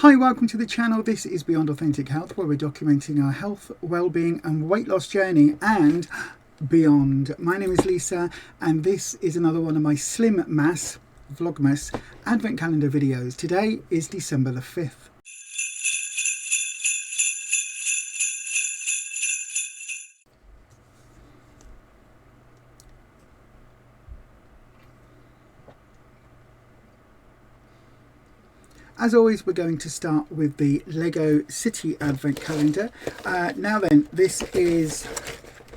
Hi, welcome to the channel. This is Beyond Authentic Health, where we're documenting our health, well-being and weight loss journey and beyond. My name is Lisa and this is another one of my SlimLand vlogmas advent calendar videos. Today is December the 5th. As always, we're going to start with the Lego City Advent Calendar. Now then, this is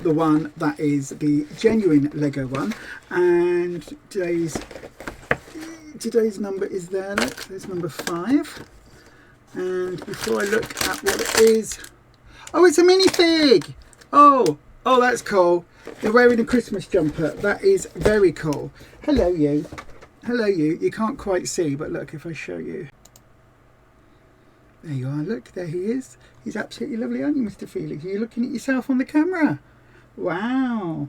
the one that is the genuine Lego one, and today's number is there. Look, there's number 5. And before I look at what it is, oh, it's a minifig. Oh, that's cool. They're wearing a Christmas jumper. That is very cool. Hello, you. Hello, you. You can't quite see, but look, if I show you. There you are, look, there he is. He's absolutely lovely, aren't you, Mr. Felix? You're looking at yourself on the camera. Wow,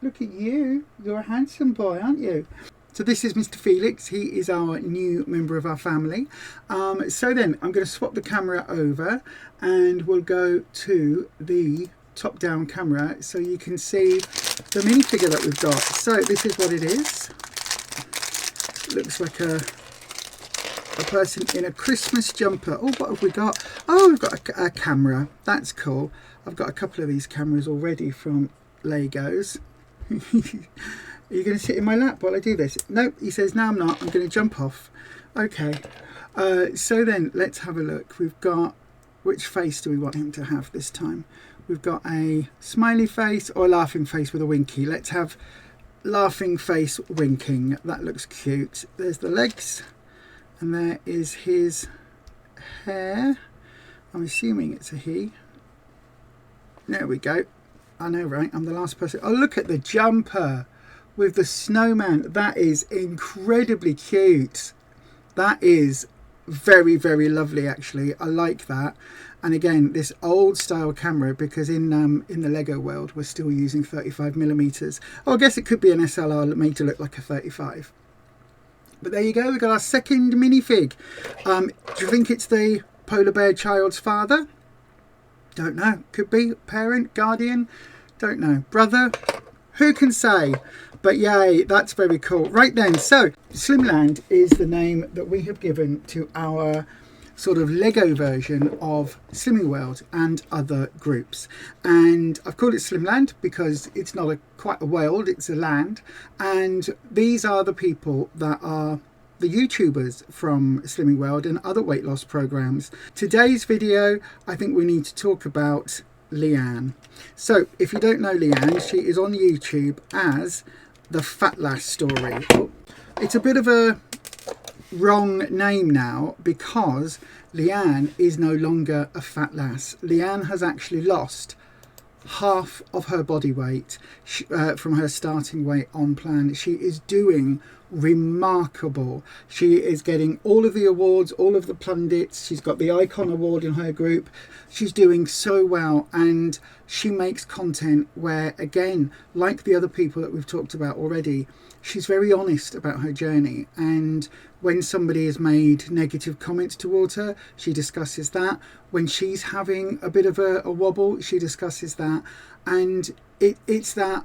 look at you. You're a handsome boy, aren't you? So this is Mr. Felix. He is our new member of our family. So then I'm going to swap the camera over and we'll go to the top-down camera so you can see the minifigure that we've got. So this is what it is. Looks like a person in a Christmas jumper. Oh, what have we got? Oh, we've got a camera. That's cool. I've got a couple of these cameras already from Legos. Are you going to sit in my lap while I do this? Nope, he says, no, I'm not. I'm going to jump off. Okay. So then, let's have a look. We've got, which face do we want him to have this time? We've got a smiley face or a laughing face with a winky. Let's have laughing face winking. That looks cute. There's the legs. And there is his hair. I'm assuming it's a he. There we go. I know, right? I'm the last person. Oh, look at the jumper with the snowman. That is incredibly cute. That is very, very lovely, actually. I like that. And again, this old style camera, because in the Lego world, we're still using 35mm. Oh, I guess it could be an SLR made to look like a 35. But there you go, we've got our second minifig. Do you think it's the polar bear child's father? Don't know. Could be. Parent, guardian? Don't know. Brother? Who can say? But yay, that's very cool. Right then, so SlimLand is the name that we have given to our sort of Lego version of Slimming World and other groups. And I've called it SlimLand because it's not quite a world, it's a land. And these are the people that are the YouTubers from Slimming World and other weight loss programs. Today's video, I think we need to talk about Leanne. So if you don't know Leanne, she is on YouTube as the Fat Lass Story. It's a bit of a wrong name now because Leanne is no longer a fat lass. Leanne has actually lost half of her body weight from her starting weight on plan. She is doing remarkable. She is getting all of the awards, all of the pundits. She's got the Icon Award in her group. She's doing so well, and she makes content where, again, like the other people that we've talked about already, she's very honest about her journey. And when somebody has made negative comments towards her, she discusses that. When she's having a bit of a wobble, she discusses that. And it's that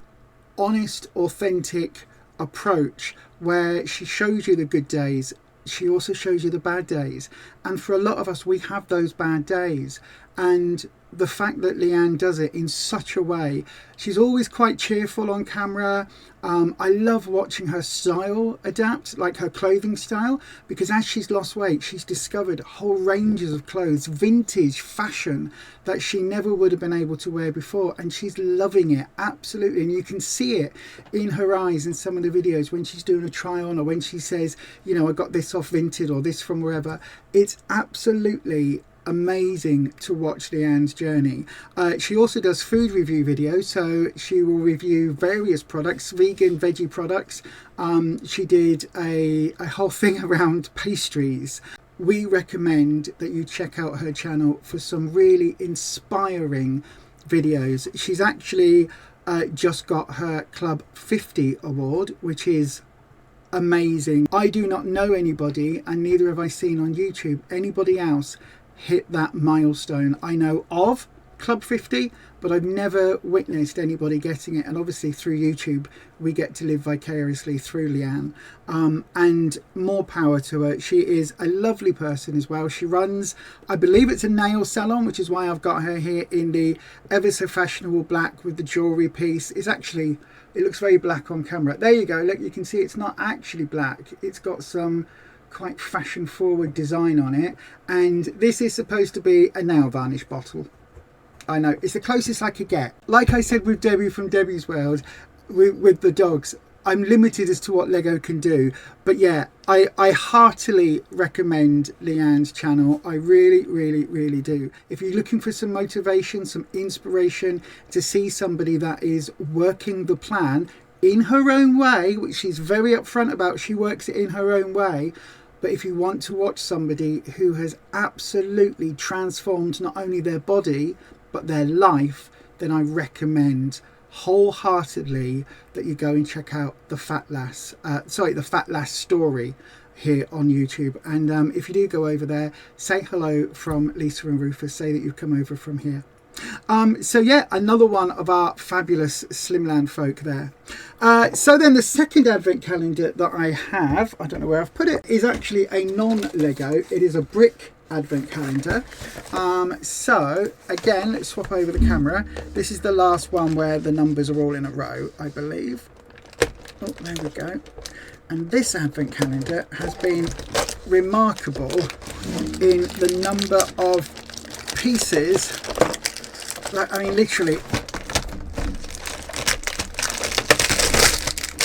honest, authentic approach where she shows you the good days. She also shows you the bad days. And for a lot of us, we have those bad days. And the fact that Leanne does it in such a way, she's always quite cheerful on camera. I love watching her style adapt, like her clothing style, because as she's lost weight, she's discovered whole ranges of clothes, vintage fashion that she never would have been able to wear before, and she's loving it, absolutely. And you can see it in her eyes in some of the videos when she's doing a try on, or when she says, you know, I got this off Vinted or this from wherever. It's absolutely amazing to watch Leanne's journey. She also does food review videos, so she will review various products, vegan, veggie products. She did a whole thing around pastries. We recommend that you check out her channel for some really inspiring videos. She's actually just got her Club 50 award, which is amazing. I do not know anybody, and neither have I seen on YouTube anybody else hit that milestone. I know of Club 50, but I've never witnessed anybody getting it. And obviously through YouTube we get to live vicariously through Leanne, and more power to her. She is a lovely person as well. She runs, I believe it's a nail salon, which is why I've got her here in the ever so fashionable black with the jewellery piece. It's actually, it looks very black on camera. There you go, look, you can see it's not actually black. It's got some quite fashion forward design on it, and this is supposed to be a nail varnish bottle. I know, it's the closest I could get. Like I said with Debbie from Debbie's World, with the dogs, I'm limited as to what Lego can do. But yeah, I heartily recommend Leanne's channel. I really, really, really do. If you're looking for some motivation, some inspiration to see somebody that is working the plan in her own way, which she's very upfront about, she works it in her own way. But if you want to watch somebody who has absolutely transformed not only their body, but their life, then I recommend wholeheartedly that you go and check out the Fat Lass story here on YouTube. And if you do go over there, say hello from Lisa and Rufus, say that you've come over from here. So yeah, another one of our fabulous SlimLand folk there. So then the second advent calendar that I have, I don't know where I've put it, is actually a non-Lego. It is a brick advent calendar. So again, let's swap over the camera. This is the last one where the numbers are all in a row, I believe. Oh, there we go. And this advent calendar has been remarkable in the number of pieces. Like, I mean, literally,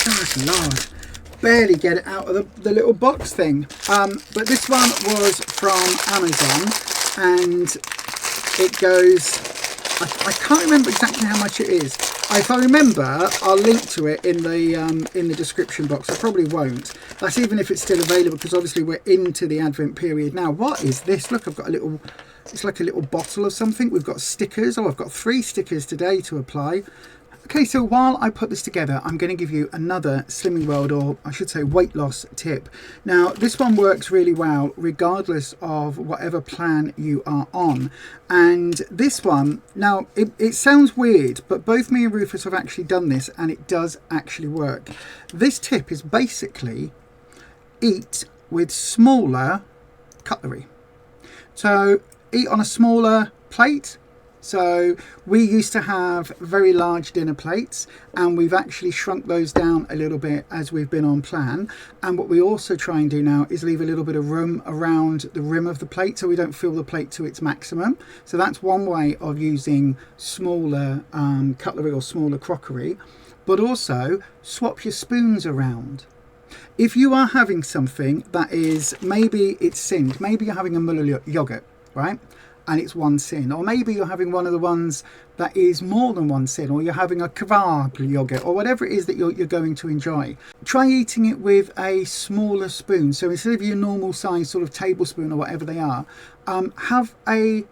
that's large. Barely get it out of the little box thing. But this one was from Amazon, and it goes, I can't remember exactly how much it is. If I remember, I'll link to it in the description box. I probably won't. That's even if it's still available, because obviously we're into the Advent period now. What is this? Look, I've got a little, it's like a little bottle of something. We've got stickers. Oh, I've got 3 stickers today to apply. Okay, so while I put this together, I'm going to give you another Slimming World, or I should say weight loss tip. Now, this one works really well regardless of whatever plan you are on. And this one, now, it sounds weird, but both me and Rufus have actually done this, and it does actually work. This tip is basically eat with smaller cutlery. So eat on a smaller plate. So we used to have very large dinner plates, and we've actually shrunk those down a little bit as we've been on plan. And what we also try and do now is leave a little bit of room around the rim of the plate so we don't fill the plate to its maximum. So that's one way of using smaller cutlery or smaller crockery. But also swap your spoons around. If you are having something that is, maybe it's sinned, maybe you're having a Muller yogurt, right? And it's 1 sin, or maybe you're having one of the ones that is more than 1 sin, or you're having a kebab yogurt, or whatever it is that you're going to enjoy. Try eating it with a smaller spoon. So instead of your normal size sort of tablespoon or whatever they are, have a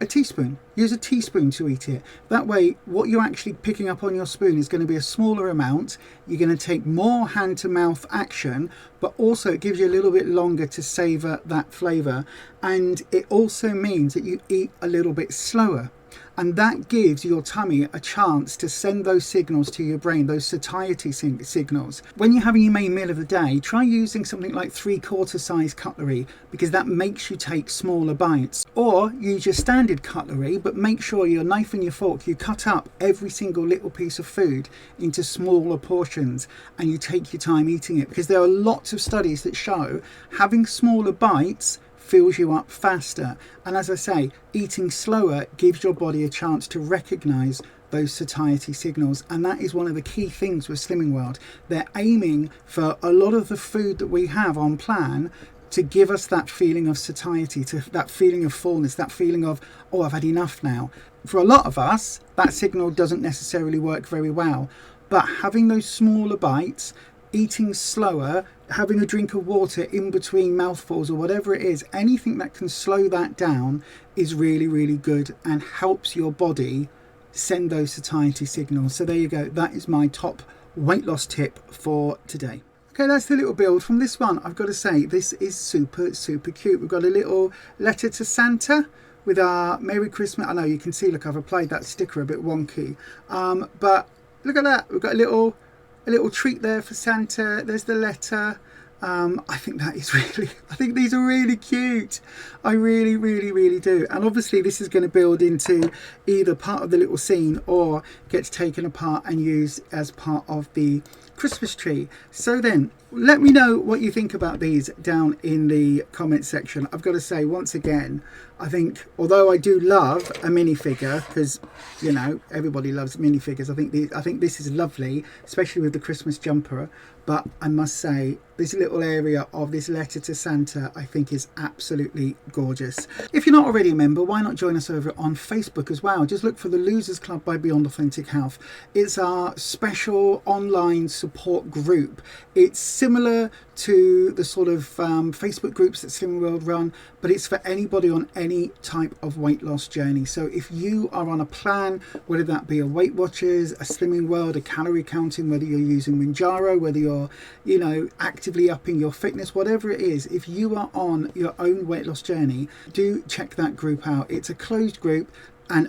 teaspoon. Use a teaspoon to eat it. That way, what you're actually picking up on your spoon is going to be a smaller amount. You're going to take more hand to mouth action, but also it gives you a little bit longer to savor that flavor. And it also means that you eat a little bit slower. And that gives your tummy a chance to send those signals to your brain, those satiety signals. When you're having your main meal of the day, try using something like 3/4 size cutlery, because that makes you take smaller bites. Or use your standard cutlery, but make sure your knife and your fork, you cut up every single little piece of food into smaller portions, and you take your time eating it, because there are lots of studies that show having smaller bites fills you up faster. And as I say, eating slower gives your body a chance to recognize those satiety signals. And that is one of the key things with Slimming World. They're aiming for a lot of the food that we have on plan to give us that feeling of satiety, to that feeling of fullness, that feeling of, oh, I've had enough now. For a lot of us, that signal doesn't necessarily work very well. But having those smaller bites, eating slower, having a drink of water in between mouthfuls or whatever it is, anything that can slow that down is really, really good and helps your body send those satiety signals. So there you go. That is my top weight loss tip for today. Okay, that's the little build from this one. I've got to say, this is super cute. We've got a little letter to Santa with our Merry Christmas. I know you can see, look, I've applied that sticker a bit wonky, but look at that. We've got a little treat there for Santa. There's the letter. I think that is really, I think these are really cute. I really do. And obviously this is going to build into either part of the little scene or gets taken apart and used as part of the Christmas tree. So then, let me know what you think about these down in the comment section. I've got to say, once again, I think, although I do love a minifigure, because, you know, everybody loves minifigures, I think this is lovely, especially with the Christmas jumper. But I must say, this little area of this letter to Santa, I think is absolutely gorgeous. If you're not already a member, why not join us over on Facebook as well? Just look for the Losers Club by Beyond Authentic Health. It's our special online support group. It's similar to the sort of Facebook groups that Slimming World run, but it's for anybody on any type of weight loss journey. So if you are on a plan, whether that be a Weight Watchers, a Slimming World, a calorie counting, whether you're using Manjaro, whether you're, you know, actively upping your fitness, whatever it is, if you are on your own weight loss journey, do check that group out. It's a closed group. And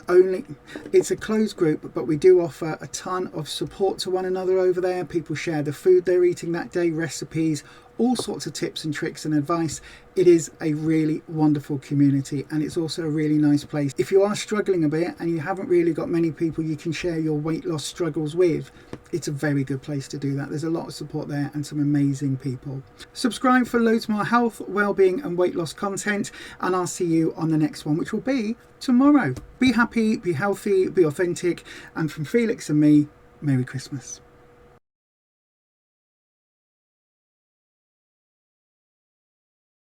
it's a closed group, but we do offer a ton of support to one another over there. People share the food they're eating that day, recipes, all sorts of tips and tricks and advice. It is a really wonderful community, and it's also a really nice place. If you are struggling a bit and you haven't really got many people you can share your weight loss struggles with, it's a very good place to do that. There's a lot of support there and some amazing people. Subscribe for loads more health, well-being and weight loss content, and I'll see you on the next one, which will be tomorrow. Be happy, be healthy, be authentic, and from Felix and me, Merry Christmas.